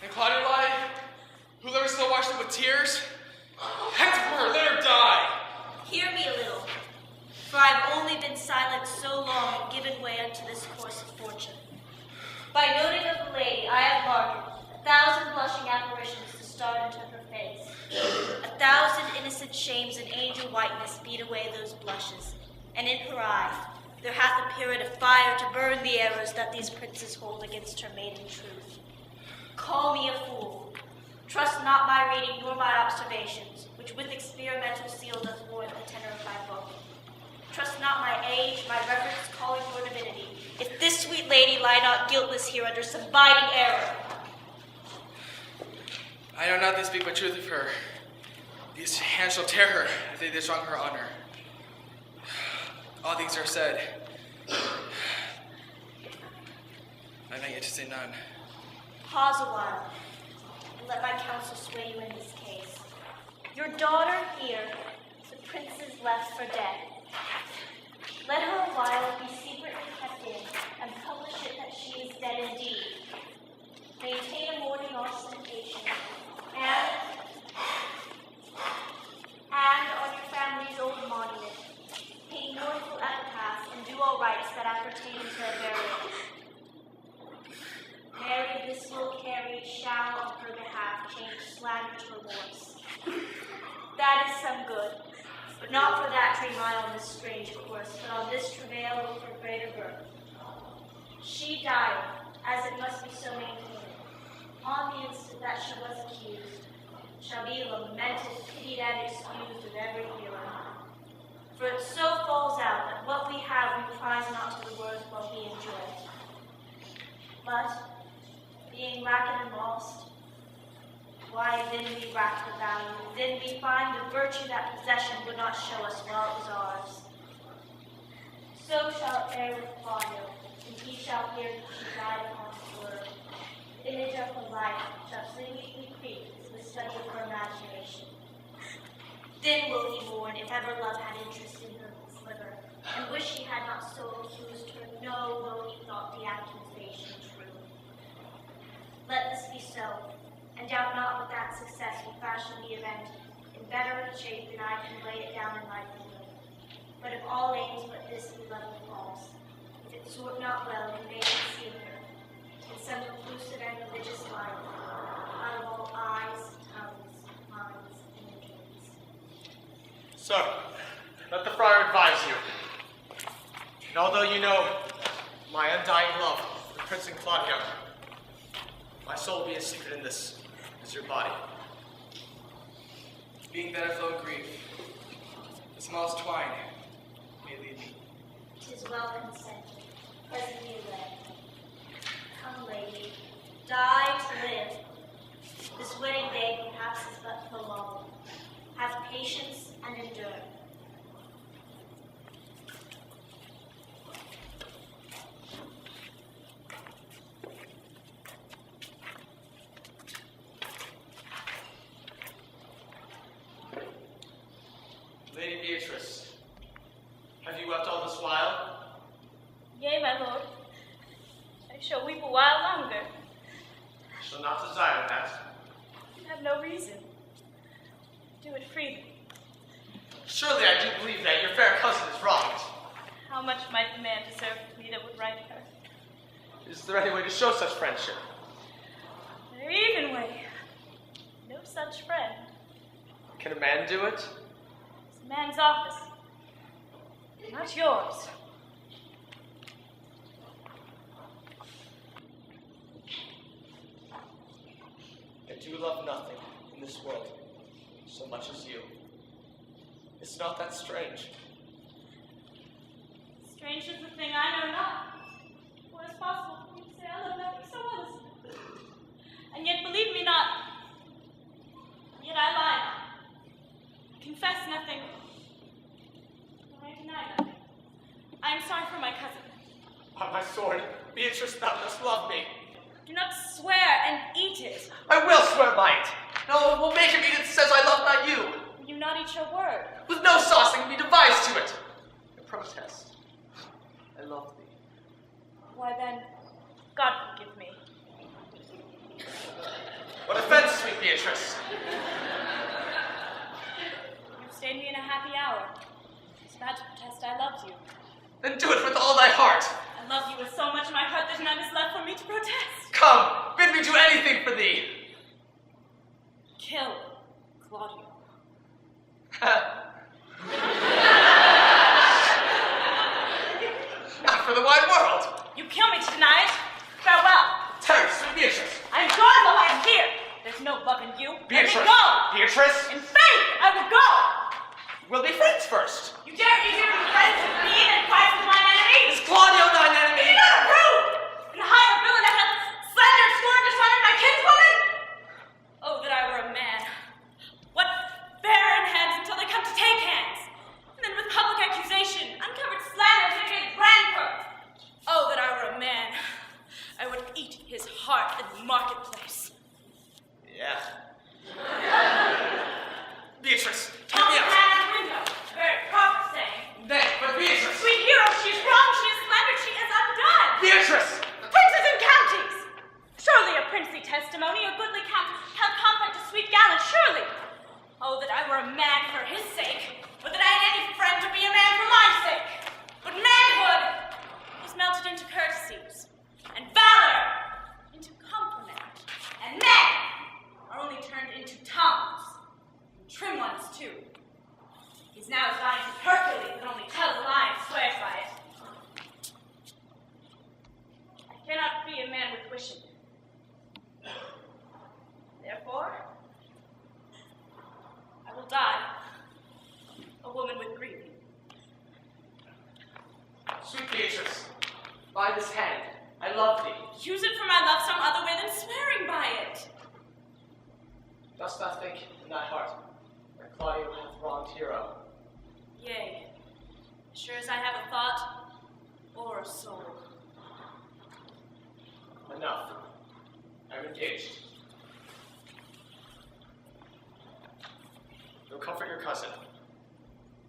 And Claudia, who never still washed it with tears? Heck for her, let her die! Hear me a little, for I've only been silent so long and given way unto this course of fortune. By noting of the lady, I have marked 1,000 blushing apparitions to start into her face. 1,000 innocent shames and angel whiteness beat away those blushes, and in her eye there hath appeared a fire to burn the arrows that these princes hold against her maiden truth. Call me a fool. Trust not my reading nor my observations, which with experimental seal doth warrant the tenor of my book. Trust not my age, my reverence calling for divinity, if this sweet lady lie not guiltless here under some biting error. I know not they speak but truth of her. These hands shall tear her if they diswrong her honor. All things are said. I have not yet to say none. Pause a while, and let my counsel sway you in this case. Your daughter here, the prince is left for dead. Let her a while be secretly kept in, and publish it that she is dead indeed. Maintain a mourning ostentation, and on your family's old monument, pay mournful epitaphs and do all rites that appertain to their burial. Mary, this will carry, shall on her behalf change slander to remorse. That is some good, but not for that dream I on this strange course, but on this travail for greater birth. She died, as it must be so maintained, on the instant that she was accused, shall be lamented, pitied, and excused of every hero. For it so falls out that what we have we prize not to the worth while we enjoy it. But, being racked and lost, why then we rack the value, then we find the virtue that possession would not show us while it was ours. So shall it fare with Claudia, and he shall hear that she died upon his word. The image of her life shall sweetly creep to the study of her imagination. Then will he mourn if ever love had interest in her sliver, and wish he had not so accused her, no, though he thought the accusation true. Let this be so, and doubt not but that success will fashion the event in better shape than I can lay it down in livelihood. But if all aims but this be level false, if it sort not well, you may conceal her in some conclusive and religious life, out of all eyes, tongues, minds, and dreams. Sir, let the friar advise you. And although you know my undying love for the Prince and Claudia, my soul will be as secret in this as your body. Being that of low grief, the smallest twine may lead me. 'Tis well consented, presently led. Come, lady, die to live. This wedding day perhaps is but prolonged. Have patience and endure. Lady Beatrice, have you wept all this while? Yea, my lord. I shall weep a while longer. I shall not desire that. You have no reason. Do it freely. Surely I do believe that your fair cousin is wronged. How much might the man deserve to me that would right her? Is there any way to show such friendship? There even way. No such friend. Can a man do it? It's a man's office. Not yours. I do love nothing in this world so much as you. It's not that strange. Strange is the thing I know not. For it's possible for me to say I love nothing so honestly. And yet believe me not. Yet I lie not. I confess nothing. Nor I deny nothing. I am sorry for my cousin. By my sword, Beatrice, thou dost love me. Do not swear and eat it. I will swear by it. No, it will make him eat it says I love not you. Will you not eat your word? With no sauce that can be devised to it. I protest. I love thee. Why then, God forgive me. Beatrice. You've stayed me in a happy hour. It's bad to protest I loved you. Then do it with all thy heart. I love you with so much in my heart that none is left for me to protest. Come, bid me do anything for thee. Kill Claudio. Not for the wide world. You kill me tonight. Farewell. Tarry, sweet Beatrice. I'm gone while I'm here. There's no love in you. Beatrice. Let me go. Beatrice. In faith, I will go. We'll be friends first. You dare me to be friends with me and fight with mine enemy? Is Claudio thine You enemy? do not approve. And hire a villain that hath slandered, scorned, dishonored my kinswoman? Oh, that I were a man. What barren hands until they come to take hands. And then with public accusation, uncovered slander, mitigated rancor. Oh, that I were a man. I would eat his heart in the marketplace. Yeah. Beatrice, Top hear me man out. at the window. Very proper saying. Nay, but Beatrice. Sweet hero, she is wrong, she is slandered, she is undone. Beatrice. Princes and counties! Surely a princely testimony, a goodly count, held conflict to sweet gallant, surely. Oh, that I were a man for his sake, but that I had any friend to be a man for my sake. But manhood is melted into courtesies, and valor into compliment, and men are only turned into tongues, and trim ones too. He's now as lying as Hercules that only tells a lie and swears by it. I cannot be a man with wishing. Therefore, I will die, a woman with grieving. Sweet Beatrice, by this hand, I love thee. Use it for my love some other way than swearing by it. Dost thou think in thy heart that Claudio hath wronged Hero? Yea, as sure as I have a thought or a soul. Enough. I am engaged. Go comfort your cousin.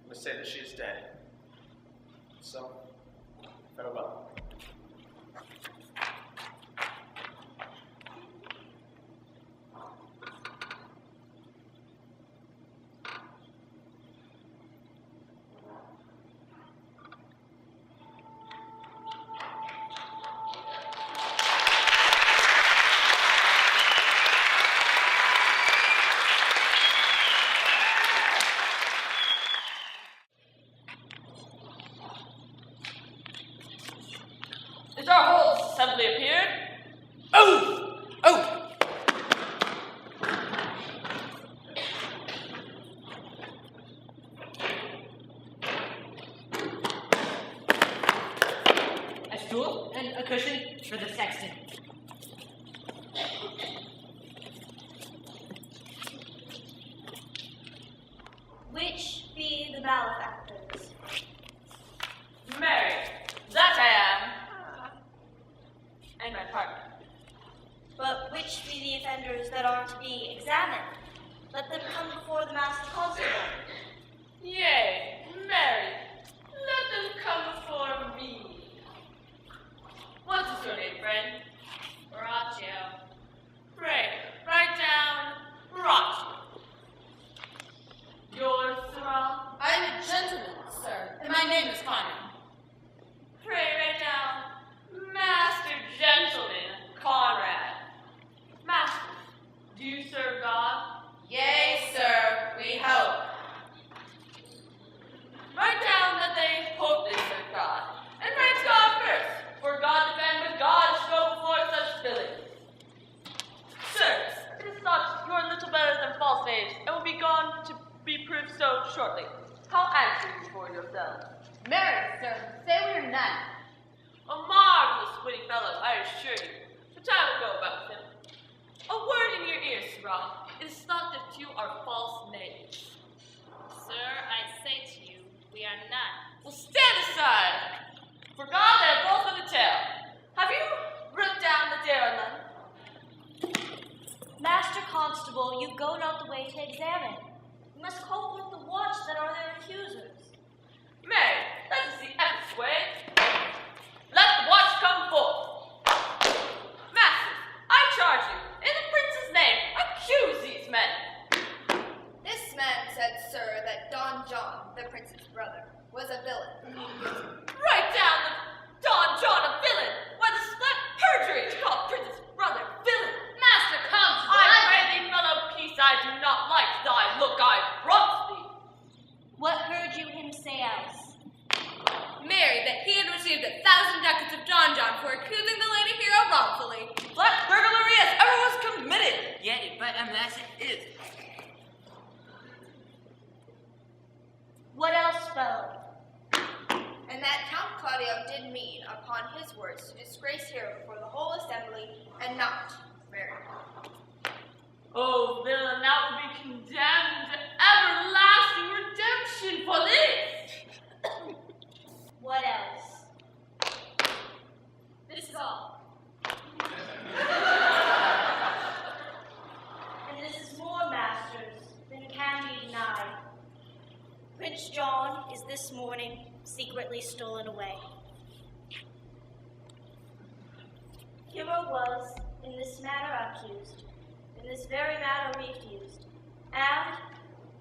You must say that she is dead. So, farewell. Is our whole assembly appeared? Oh! Oh! A stool and a cushion for the sexton. Which be the malefactors? Mary, that I am. And my partner. But which be the offenders that are to be examined? Let them come before the master constable. Yea, Mary, let them come before me. What is your name, friend? Horatio. Pray, write down Horatio. Yours, Sarah? I am a gentleman, sir, and my name is Conrad. Pray, write down Master Gentleman Conrad. Master, do you serve God? Yea, sir, we hope. Write down that they hope they serve God. And praise God first, for God defend, but God should go before such villains. Sirs, it is thought you are little better than false knaves, and will be gone to be proved so shortly. How answer you for yourselves? Marry, sir, say we are none. A marvelous witty fellow, I assure you. But I will go about with him. A word in your ear, Sirrah. It is thought that you are false knaves. Sir, I say to you, we are none. Well, stand aside. For God that both with the tale. Have you wrote down the dare on them? Master constable, you go not the way to examine. You must cope with the watch that are their accusers. Mary, that is the epic way. Let the watch come forth. Masters, I charge you, in the prince's name, accuse was a villain. Write down the Don John a villain. Whether split perjury to call Prince's brother villain. Master Constable, I pray thee, fellow peace, I do not like thy look I brought thee. What heard you him say else? Marry, that he had received 1,000 ducats of Don John for accusing the lady hero wrongfully. Black burglary as ever was committed. Yeah, but unless it is. What else, fellow? And that Count Claudio did mean, upon his words, to disgrace hero before the whole assembly, and not marry her. Oh, villain, thou will be condemned to everlasting redemption for this. What else? This is all. And this is more, masters, than can be denied. Prince John is this morning secretly stolen away. Hero was in this matter accused, in this very matter refused, and,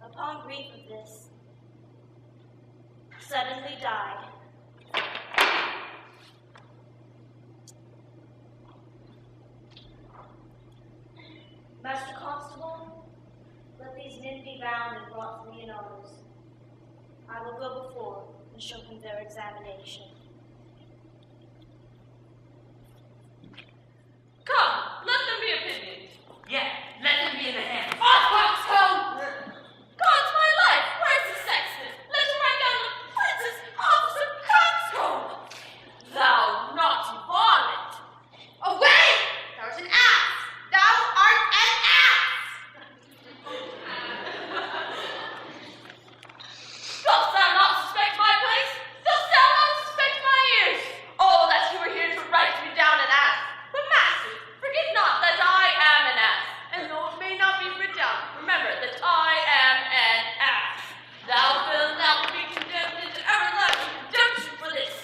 upon grief of this, suddenly died. Master Constable, let these men be bound and brought to me in honors. I will go before and show them their examination. Come, let them be opinioned. Yeah, let them be in the hand. God's my life! Where's the sexton? Let him write down the prince's officer coxcomb! Thou naughty varlet! Away! Thou art an ass! Thou art an ass! Dost thou not suspect my place? Dost thou not suspect my ears? Oh, that you were here to write me down an ass! But master, forget not that I am an ass, and though it may not be written down, remember that I am an ass. Thou villain, thou will be condemned into everlasting redemption for this.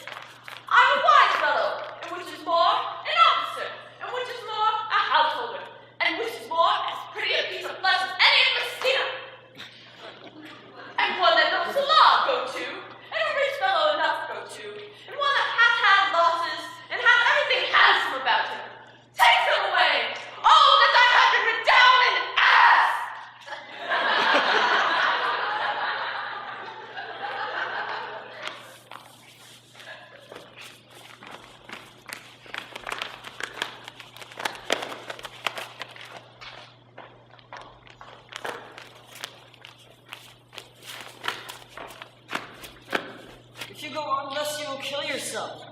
I'm a wise fellow, and which is more, an officer, and which is more, a householder, and which is more, as pretty a piece of flesh as any in Messina. And one that knows the law go to, and a rich fellow enough go to, and one that hath had losses, and hath everything handsome about him. Take them away! Oh, that I had to redound an ass! If you go on thus, you will kill yourself.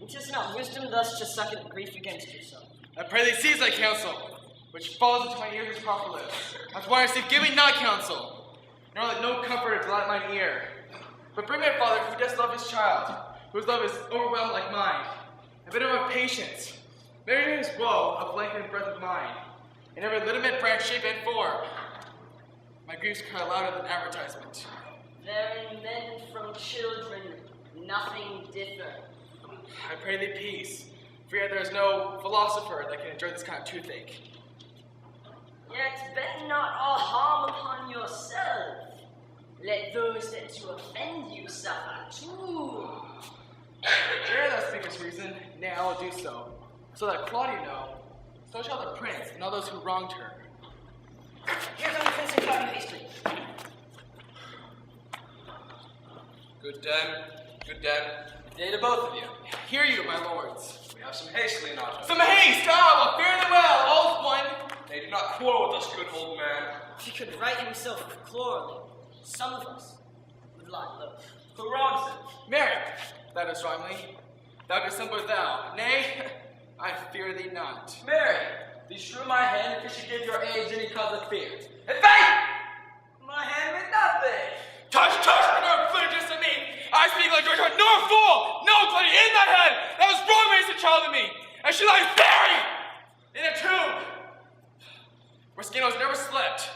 It is not wisdom thus to suck at grief against yourself. I pray thee seize thy counsel, which falls into my ears as proper lips. That's why I say, give me not counsel, nor let no comfort delight mine ear. But bring me a father who does love his child, whose love is overwhelmed like mine. A bit of patience. Marry his woe of length and breadth of mind, and every lineament, branch, shape, and form. My griefs cry louder than advertisement. Therein men from children, nothing differ. I pray thee peace, for yet there is no philosopher that can endure this kind of toothache. Yet bet not all harm upon yourself. Let those that to offend you suffer too. Ere thou speakest reason, nay, I will do so, so that Claudia know, so shall the prince and all those who wronged her. Here come Prince and Claudia hastily. Good den, good den. Good day to both of you. Hear you, my lords. We have some haste, Leonato. Some haste! Ah, well, fare thee well, all's one. They do not quarrel with us, good old man. If he could right himself quarreling, some of us would lie low. Who wrongs him? Marry, that is wrongly. Thou dissemble thou. Nay, I fear thee not. Mary, thee shrew my hand if you should give your age any cause of fear. In faith, my hand meant nothing. Tush, no flinches to me. I speak like George, nor fool. No, bloody in thy head. That was wrong raised a child to me, and she lies buried in a tomb where Scanos never slept.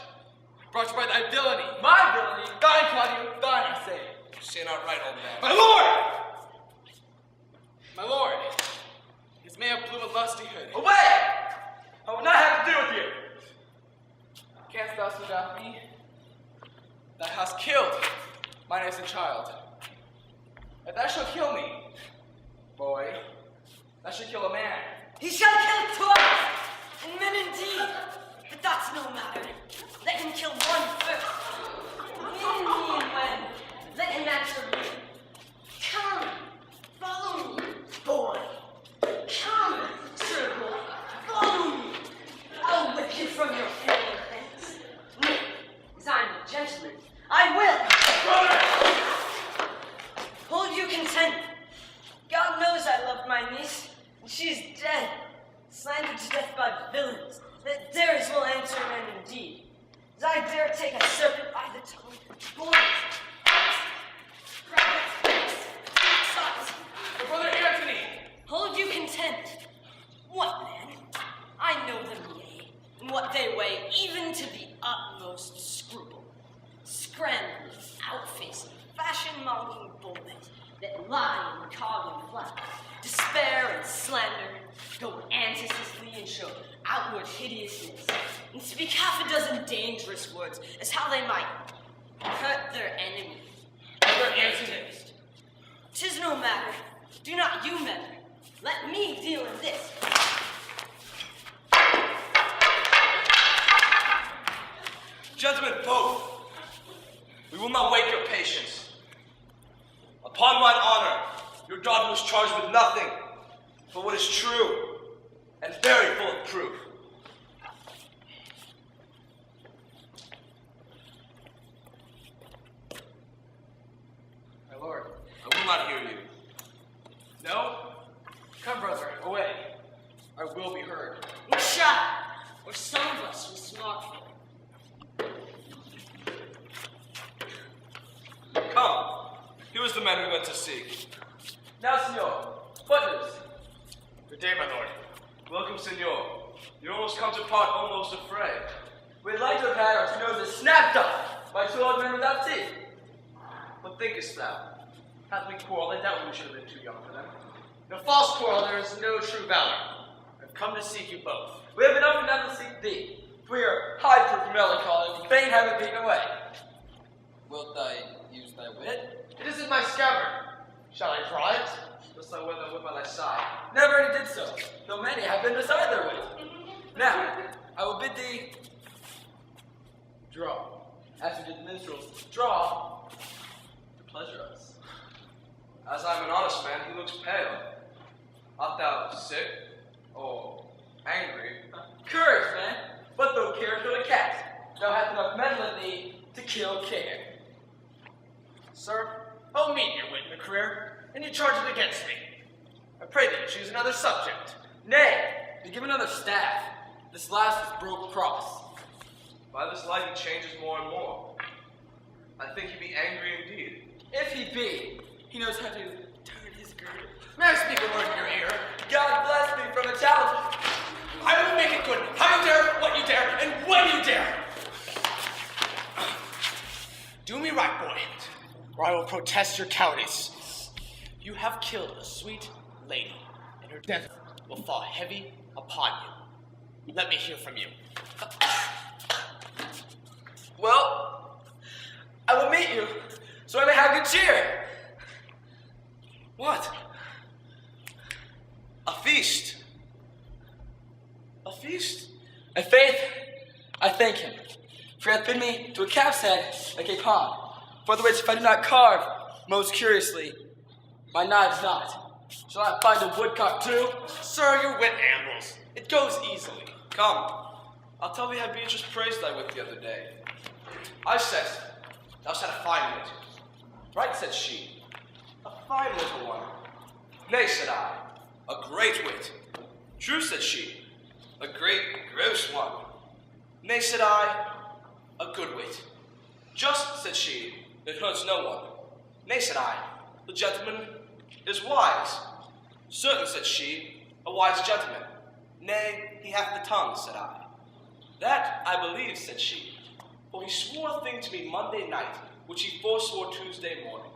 Brought you by thy villainy. My villainy? Thine, Claudio, thine, I say. You say not right, old man. My lord! My lord, his may have bloom of lustihood. Away! I will not have to do with you. Canst thou without me? Thou hast killed mine innocent child. and that shall kill me. Boy, that should kill a man. He shall kill 12, and men indeed. But that's no matter. Let him kill one first. When, let him answer me. Come, follow me, boy. Come, sir boy, follow me. I'll whip you from your family things. Me, as I'm a gentleman, I will. Brother! Hold you content. God knows I loved my niece, and she is dead, slandered to death by villains. That theirs will answer men indeed. As I dare take a serpent by the tongue, boys, But Brother Anthony! hold you content. What man? I know them, yea, and what they weigh, even to the utmost scruple. Scrambling, outfacing, fashion-monging bullets that lie in cog and flat, despair and slander, go anticisly and show outward hideousness, and speak half a dozen dangerous words as how they might hurt their enemy. Brother Anthony! 'Tis no matter. Do not you meddle. Let me deal in this. Gentlemen both, we will not wait your patience. Upon mine honor, your daughter was charged with nothing but what is true and very full of proof. My lord. I will not hear you. No? Come, brother, away. I will be heard. We shall, or some of us will smart for it. Come, here is the man we went to seek. Now, senor, what news? Good day, my lord. Welcome, senor. Your almost counterpart almost afraid. We'd like to have had our noses snapped off by two old men without teeth. What thinkest thou? Had we quarreled, I doubt we should have been too young for them. No false quarrel, there is no true valor. I've come to seek you both. We have enough and none to seek thee. We are high-proof melancholy, and fain have it beaten away. Wilt thou use thy wit? It is in my scabbard. Shall I draw it? Dost thou wear thy whip by thy side? Never any did so, though many have been beside their wit. Now, I will bid thee draw. As we did the minstrels, draw to pleasure us. As I am an honest man, he looks pale. Art thou sick or angry? Courage, man. But though care kill a cat, thou hast enough mettle in thee to kill care. Sir, I'll meet your wit in the career, and you charge it against me. I pray that you choose another subject. Nay, to give another staff. This last is broke cross. By this light he changes more and more. I think he be angry indeed. If he be, he knows how to turn his girdle. May I speak a word in your ear? God bless me from a challenge. I will make it good. How you dare, what you dare, and when you dare. Do me right, boy, or I will protest your cowardice. You have killed a sweet lady, and her death will fall heavy upon you. Let me hear from you. Well, I will meet you, so I may have good cheer. What? A feast? A feast? In faith, I thank him, for he hath bid me to a calf's head like a pond, for the which if I do not carve most curiously, my knives not. Shall I find a woodcock too? Sir, your wit ambles. It goes easily. Come, I'll tell thee how Beatrice praised thy wit the other day. I said, thou hast a fine wit. Right, said she, a fine little one. Nay, said I, a great wit. True, said she, a great gross one. Nay, said I, a good wit. Just, said she, it hurts no one. Nay, said I, the gentleman is wise. Certain, said she, a wise gentleman. Nay, he hath the tongue, said I. That I believe, said she, for he swore a thing to me Monday night, which he forswore Tuesday morning.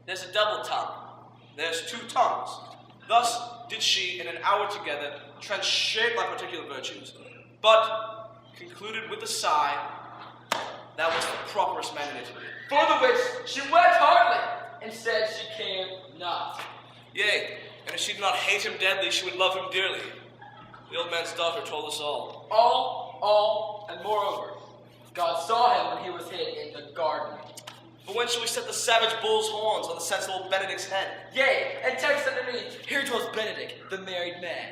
There's a double tongue, there's two tongues. Thus did she in an hour together transshape my particular virtues, but concluded with a sigh, that was the properest man in it. For the which she wept heartily, Instead, she came not. Yea, and if she did not hate him deadly, she would love him dearly. The old man's daughter told us all. All, and moreover, God saw him when he was hid in the garden. But when shall we set the savage bull's horns on the sensible Benedict's head? Yea, and text unto me, here dwells Benedict, the married man.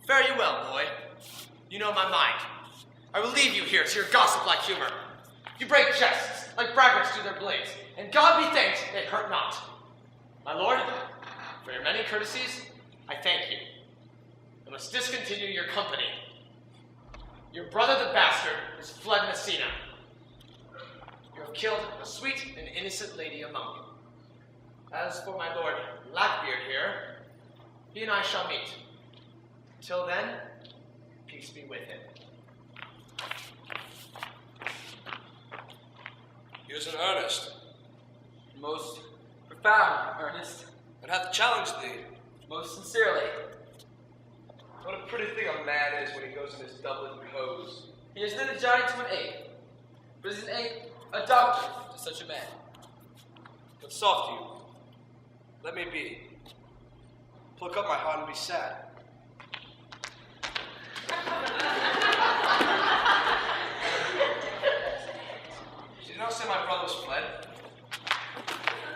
Fare you well, boy. You know my mind. I will leave you here to your gossip-like humor. You break jests like braggarts do their blades, and God be thanked it hurt not. My lord, for your many courtesies, I thank you. I must discontinue your company. Your brother the bastard has fled Messina. You have killed a sweet and innocent lady among you. As for my lord Blackbeard here, he and I shall meet. Till then, peace be with him. He was in earnest, Most profound, Ernest. and hath challenged thee. Most sincerely. What a pretty thing a man is when he goes in his doublet and hose. He is then a giant to an ape, but is an ape a doctor to such a man? But soft you, let me be. Pluck up my heart and be sad. Did you not say my brother was fled?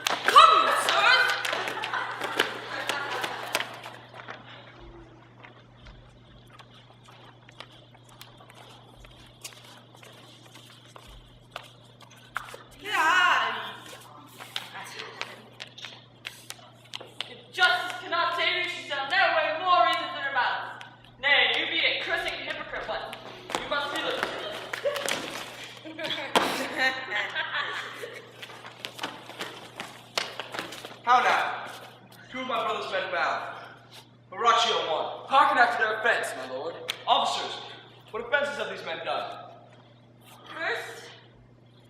Come, sirs! If justice cannot save you, she shall never weigh more reasons than her mouth. Nay, you be a cursing hypocrite one. You must be the... How now? Two of my brother's men bound. Horatio one. Hearken after their offense, my lord. Officers, what offenses have these men done? First,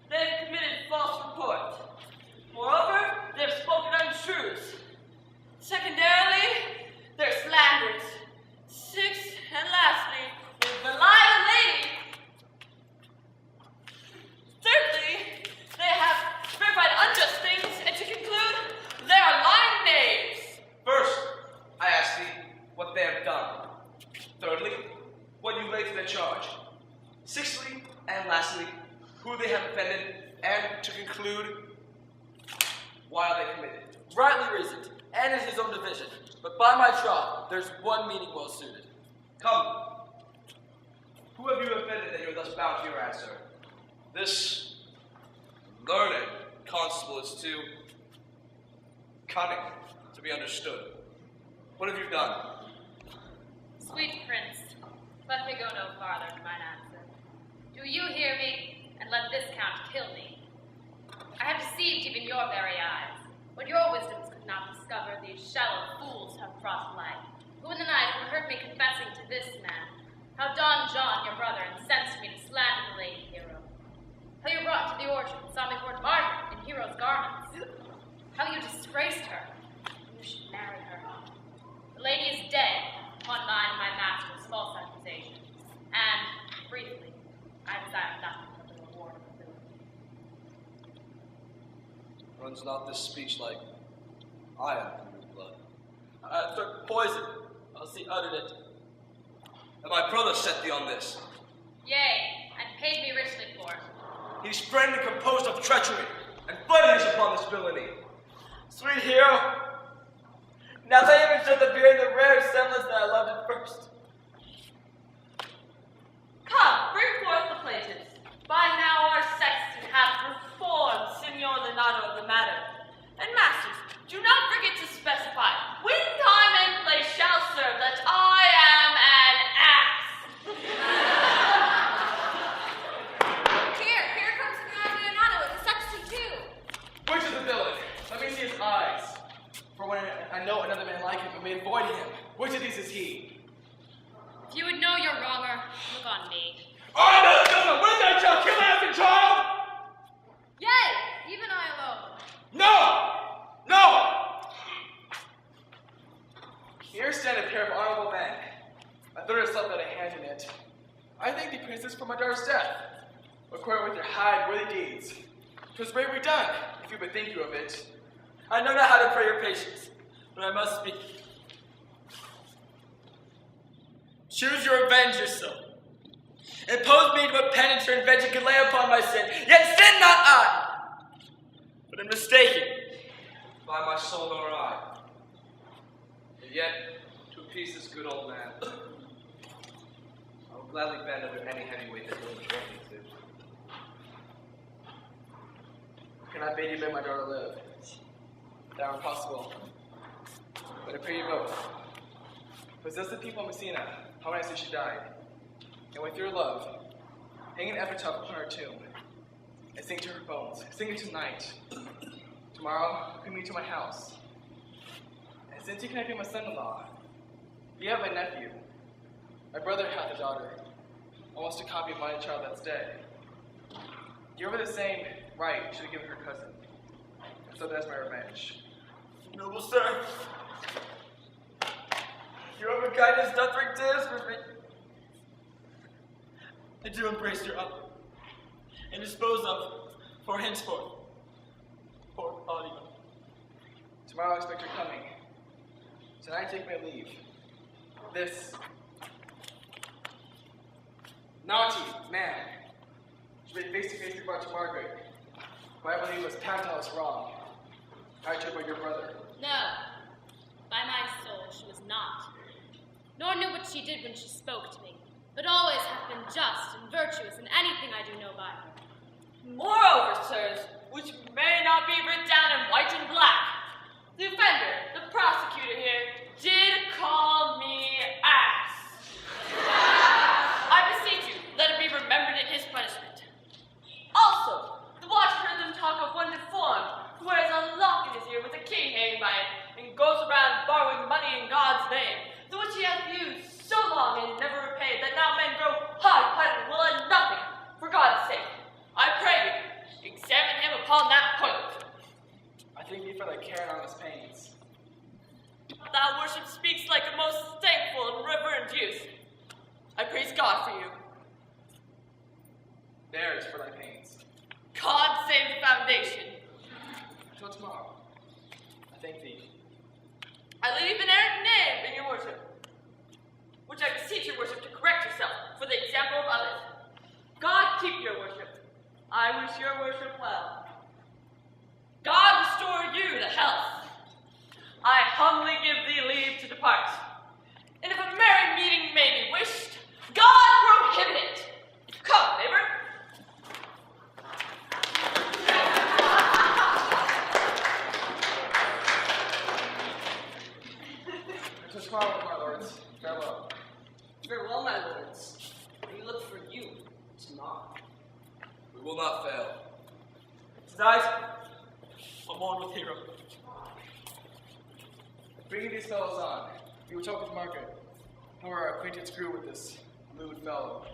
they've committed false report. Moreover, they've spoken untruths. Secondarily, they're slanders. Sixth, and lastly, they've belied a lady. Thirdly, they have verified unjust things, and to conclude, they are lying knaves. First, I ask thee what they have done. Thirdly, what you lay to their charge. Sixthly, and lastly, who they have offended, and to conclude, why are they committed. Rightly reasoned, and in his own division. But by my troth, there's one meaning well suited. Come. Who have you offended that you are thus bound to your answer? This learned constable is too cunning to be understood. What have you done? Sweet prince, let me go no farther in mine answer. Do you hear me, and let this count kill me? I have deceived even your very eyes. What your wisdoms could not discover, these shallow fools have brought to light, who in the night overheard me confessing to this man, how Don John, your brother, incensed me to slander the lady hero. How you brought to the orchard and saw me court Margaret in hero's garments. How you disgraced her, and you should marry her. The lady is dead, upon mine and my master's false accusation. And, briefly, I desire nothing but the reward of the villain. Runs not this speech like I am in your blood? I took poison, else he uttered it. And my brother set thee on this. Yea, and paid me richly for it. He's friend and composed of treachery, and blood is upon this villainy. Sweet hero, now they even show the beard the rare semblance that I loved at first. Come, bring forth the plaintiffs. By now our Sexton hath reformed Signor Leonardo of the matter. And masters, do not forget to specify, when time and place shall serve, that I am an ass. Here comes Signor Leonardo with the Sexton too. Which is the villain? Let me see his eyes. For when I know another man like him who may avoid him, which of these is he? If you would know your wronger, look on me. I know the villain! When thou shalt kill an child! Yea, even I alone. No! No! Here stand a pair of honorable men. A third has slept out a hand in it. I thank thee, princess, for my daughter's death. Acquire with your high worthy deeds. 'Twas bravely done, if you but think you of it. I know not how to pray your patience, but I must speak. Choose your revenge yourself. Impose me to what penance or revenge can lay upon my sin, yet sin not I, but am mistaken. By my soul nor I. And yet, to appease this good old man, I will gladly bend under any heavyweight that will enjoy me to. Can I bid you let my daughter live? That were possible. But I pray you both. Possess the people of Messina, how when I say she died. And with your love, hang an epitaph upon her tomb, and sing to her bones. Sing it tonight. Tomorrow, bring me to my house. And since you cannot be my son-in-law, you have my nephew. My brother hath a daughter, almost a copy of my child that's dead. Give her the same right you should have given her cousin. And so that's my revenge. Noble sir, your overkindness doth bring tears for me. I do embrace your offer, and dispose of, for henceforth, poor Claudia. Tomorrow I expect her coming. Tonight I take my leave. This naughty man should be face-to-face brought to Margaret, who I believe was Tantalus wrong. I took by your brother. No, by my soul she was not, nor knew what she did when she spoke to me, but always hath been just and virtuous in anything I do know by her. Moreover, sirs, which may not be written down in white and black, the offender, the prosecutor here, did call me ass. I beseech you, let it be remembered in his punishment. Also, the watch heard them talk of one deformed, who wears a lock in his ear with a key hanging by it, and goes around borrowing money in God's name, the which he hath used so long and never repaid, that now men grow hard-hearted and will lend nothing. For God's sake, I pray you, examine him upon that point. I thank thee for thy care and honest pains. Thou worship speaks like a most thankful and reverend youth. I praise God for you. Theirs for thy pains. God save the foundation. Until tomorrow. I thank thee. I leave an errant name in your worship, which I beseech your worship to correct yourself for the example of others. God keep your worship. I wish your worship well. God restore you to health. I humbly give thee leave to depart. And if a merry meeting may be wished, God prohibit it. Come, neighbor. Until tomorrow, my lords. Farewell. Farewell, my lords. We look for you tomorrow. We will not fail. Tonight, I'm on with Hero. Bringing these fellows on, we will talk with Margaret, how our acquaintance grew with this lewd fellow.